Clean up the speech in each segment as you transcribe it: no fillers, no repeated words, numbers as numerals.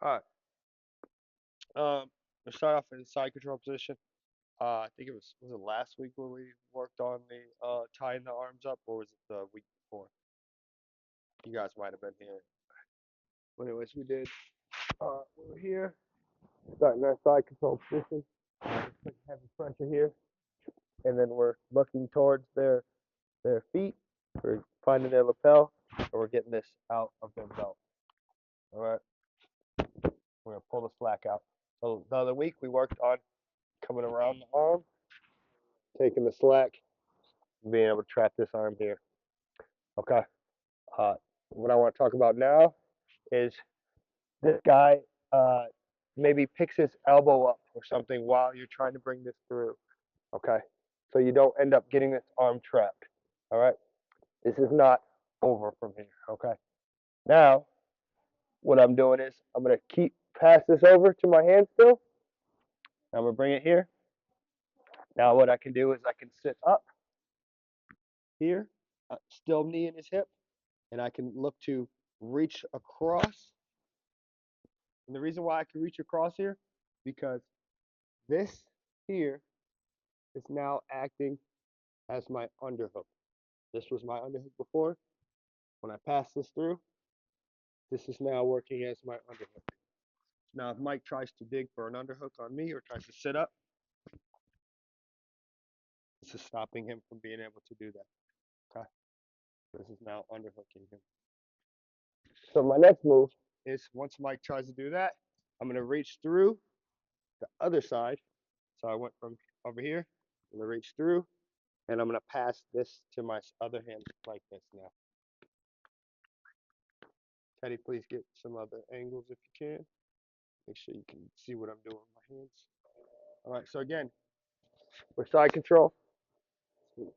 All right. We'll start off in the side control position. I think it was it last week where we worked on the tying the arms up, or was it the week before? You guys might have been here. But anyways, we did. We're here, starting our side control position. Put heavy pressure here, and then we're looking towards their feet. We're finding their lapel, and we're getting this out of their belt. All right. We're gonna pull the slack out. So the other week we worked on coming around the arm, taking the slack, and being able to trap this arm here. Okay. Uh, what I want to talk about now is this guy maybe picks his elbow up or something while you're trying to bring this through. Okay. So you don't end up getting this arm trapped. All right. This is not over from here. Okay. Now, what I'm doing is I'm going to pass this over to my hand still. I'm going to bring it here. Now, what I can do is I can sit up here, still knee in his hip, and I can look to reach across. And the reason why I can reach across here, because this here is now acting as my underhook. This was my underhook before. When I pass this through, this is now working as my underhook. Now, if Mike tries to dig for an underhook on me or tries to sit up, this is stopping him from being able to do that. Okay? This is now underhooking him. So my next move is once Mike tries to do that, I'm going to reach through the other side. So I went from over here, I'm going to reach through, and I'm going to pass this to my other hand like this now. Teddy, please get some other angles if you can. Make sure you can see what I'm doing with my hands. All right, so again, we're side control.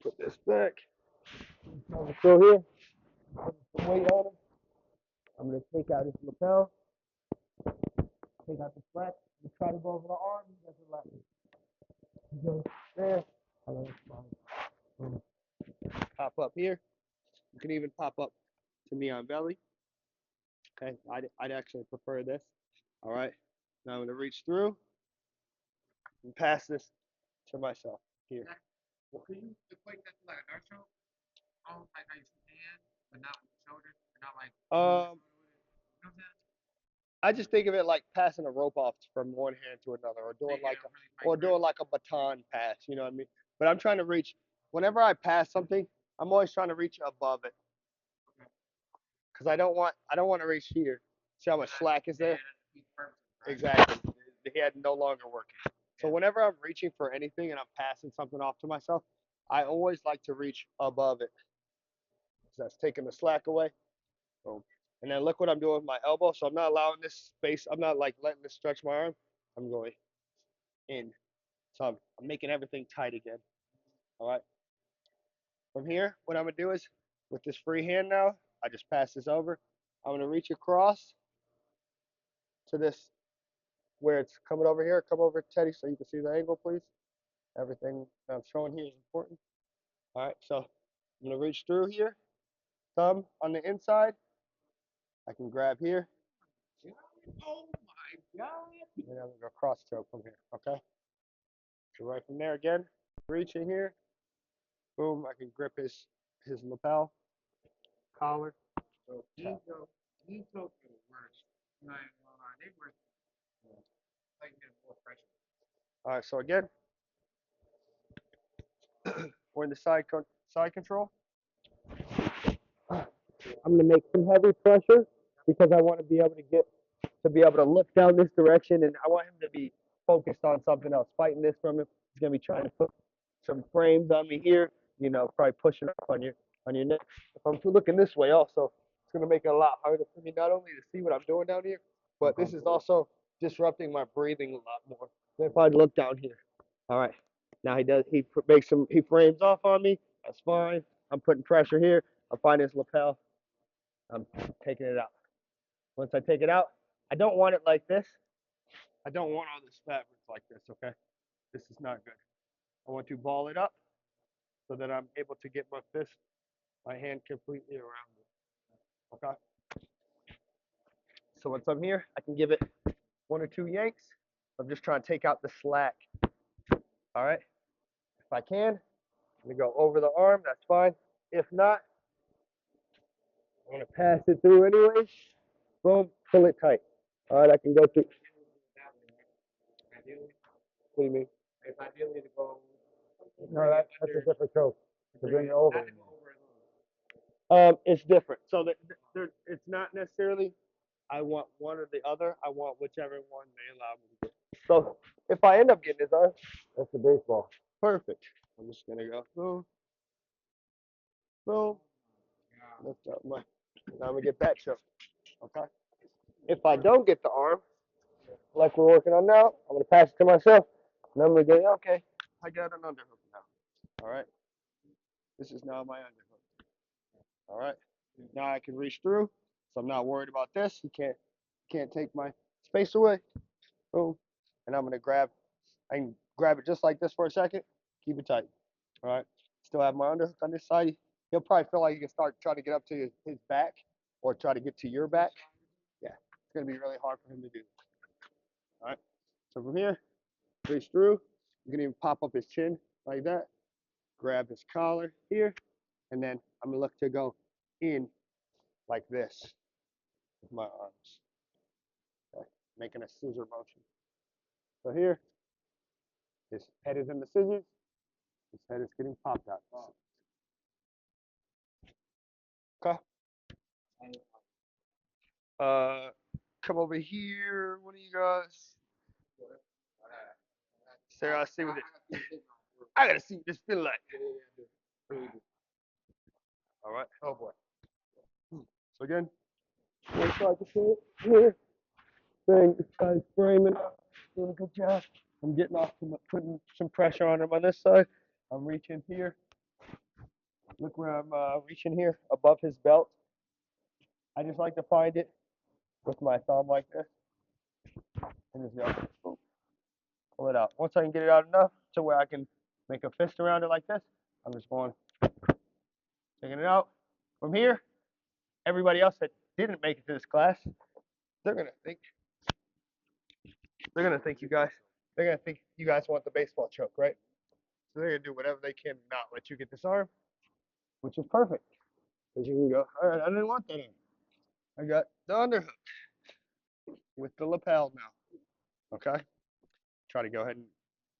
Put this back. Throw here. Put some weight on him. I'm going to take out his lapel. Take out the slack. And try to go over the arm. He doesn't let me. He goes there. I let it pop up here. You can even pop up to me on belly. Okay, I'd actually prefer this. All right, now I'm going to reach through and pass this to myself here. Well, can you equate that to like a nurse choke? Almost like how you shoot your hand, but not with your shoulder, but not like you know Um, what I'm saying? I just think of it like passing a rope off from one hand to another, or So you doing get like a really or tight grip. doing like a baton pass. You know what I mean? But I'm trying to reach. Whenever I pass something, I'm always trying to reach above it Okay. because I don't want to reach here. See how much slack is there? That defeats the purpose, right? Exactly. The head no longer working. So Yeah. whenever I'm reaching for anything and I'm passing something off to myself, I always like to reach above it. So that's taking the slack away. Boom. And then look what I'm doing with my elbow. So I'm not allowing this space. I'm not like letting this stretch my arm. I'm going in. So I'm making everything tight again. All right. From here, what I'm gonna do is with this free hand now, I just pass this over. I'm gonna reach across to this where it's coming over here. Come over, Teddy, so you can see the angle, please. Everything that I'm showing here is important. All right, so I'm gonna reach through here, thumb on the inside. I can grab here, Oh my god. and then I'm gonna go cross choke from here. Okay, so right from there again, reach in here, boom. I can grip his lapel, collar. So knee chokes are the worst. You know, I ain't gonna lie, they worse. Like get more pressure. All right, so again, we're in the side control. I'm gonna make some heavy pressure because I want to be able to get to be able to look down this direction, and I want him to be focused on something else. Fighting this from him, he's gonna be trying to put some frames on me here. You know, probably pushing up on your neck. If I'm looking this way, also, it's gonna make it a lot harder for me not only to see what I'm doing down here, but this is also disrupting my breathing a lot more than if I look down here. All right, now he does. He frames off on me. That's fine. I'm putting pressure here. I'm finding his lapel. I'm taking it out. Once I take it out, I don't want it like this. I don't want all this fabric like this, okay? This is not good. I want to ball it up so that I'm able to get my hand completely around it, okay? So once I'm here, I can give it 1 or 2 yanks. I'm just trying to take out the slack. All right. If I can, I'm gonna go over the arm. That's fine. If not, I'm gonna pass it through anyways. Boom. Pull it tight. All right. I can go through. Ideally, What do you mean? it's ideally to go. No, that's a different choke. To bring it Not over. to go over as long. It's different. So it's not necessarily I want one or the other. I want whichever one they allow me to get. So if I end up getting his arm, that's the baseball. Perfect. I'm just gonna go boom, boom. Lift up my. Now I'm gonna get that choke. Okay. If I don't get the arm, like we're working on now, I'm gonna pass it to myself. And I'm gonna go, okay, I got an underhook now. All right. This is now my underhook. All right. Now I can reach through, so I'm not worried about this. He can't take my space away. Boom. And I'm gonna grab. I can grab it just like this for a second. Keep it tight. All right. Still have my underhook on this side. He'll probably feel like he can start trying to get up to his back or try to get to your back. Yeah, it's gonna be really hard for him to do. All right. So from here, reach through. You can even pop up his chin like that. Grab his collar here, and then I'm gonna look to go in like this with my arms. Okay. Making a scissor motion. So here, his head is in the scissors. His head is getting popped out. Okay. Come over here, one of you guys. Sarah, I see what it. I gotta see what this feel like. All right. Oh boy. So again, one side control here. Thing, this guy's framing up, doing a good job. I'm getting off, putting some pressure on him on this side. I'm reaching here. Look where I'm reaching here above his belt. I just like to find it with my thumb like this and just go pull it out. Once I can get it out enough to where I can make a fist around it like this, I'm just going taking it out. From here, everybody else that didn't make it to this class, they're gonna think they're gonna think you guys want the baseball choke, right? So they're gonna do whatever they can to not let you get this arm, which is perfect. Because you can go, all right, I didn't want that arm. I got the underhook with the lapel now. Okay? Try to go ahead and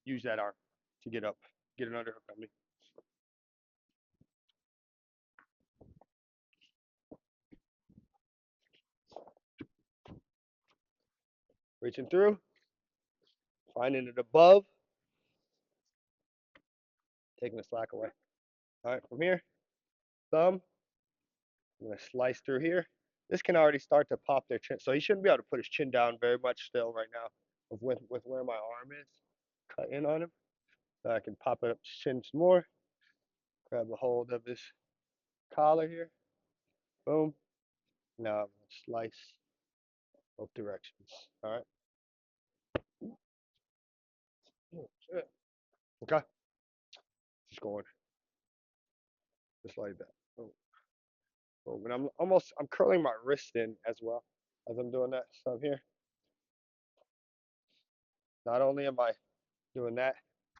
use that arm to get up, get an underhook on me. Reaching through, finding it above, taking the slack away. All right, from here, thumb, I'm gonna slice through here. This can already start to pop their chin. So he shouldn't be able to put his chin down very much still right now with where my arm is. Cut in on him. So I can pop it up his chin some more. Grab a hold of his collar here. Boom. Now I'm gonna slice both directions. All right. Okay. Just going just like that. Boom. Boom. And I'm curling my wrist in as well as I'm doing that. So I'm here. Not only am I doing that,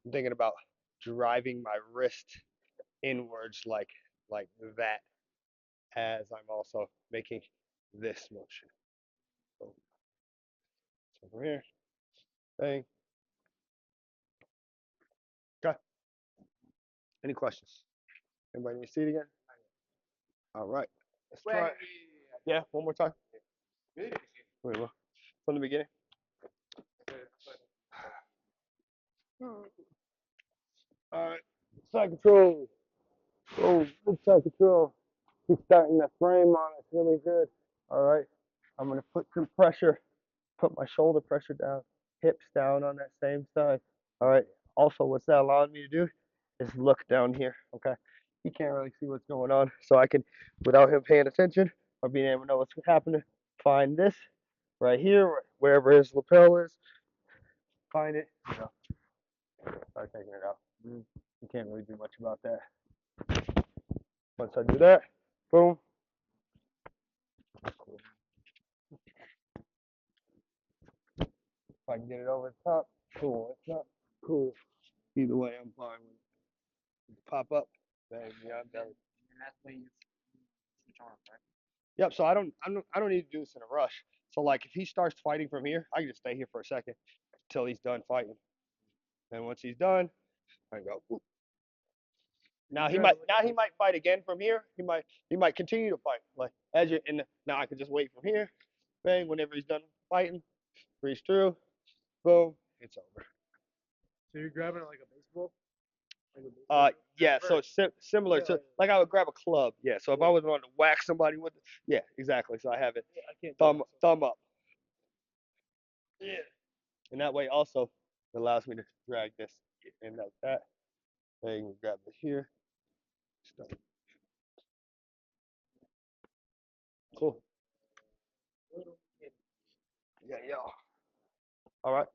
I'm thinking about driving my wrist inwards like that as I'm also making this motion. Boom. So from here, bang. Okay. Any questions? Anybody need to see it again? All right. Let's try it. Yeah, one more time. Wait, what? From the beginning. All right. Side control. Oh, good side control. He's starting to frame on us really good. All right. I'm going to put some pressure, put my shoulder pressure down, hips down on that same side. All right. Also, what's that allowing me to do is look down here. Okay. He can't really see what's going on. So I can, without him paying attention or being able to know what's happening, find this right here, wherever his lapel is, find it, start taking it out. You can't really do much about that. Once I do that, boom. If I can get it over the top, cool. If not, cool. Either way, I'm fine with it. Pop up, bang, yeah, I'm done. And that's when you switch arms, right? Yep. So I don't need to do this in a rush. So like if he starts fighting from here, I can just stay here for a second until he's done fighting. And once he's done, I go. Whoop. Now he might fight again from here. He might continue to fight like as you and now I can just wait from here. Bang. Whenever he's done fighting, breeze through. Boom. It's over. So you're grabbing it like a baseball? Like a Uh, baseball yeah. So it's similar Yeah, to like, like I would grab a club. Yeah. So if I yeah. was wanting to whack somebody with it, yeah, exactly. So I have it I can't do it. thumb up, Yeah. and that way also it allows me to drag this and like that. Then you can grab it here. Stuff. Cool. Yeah, yeah. All right.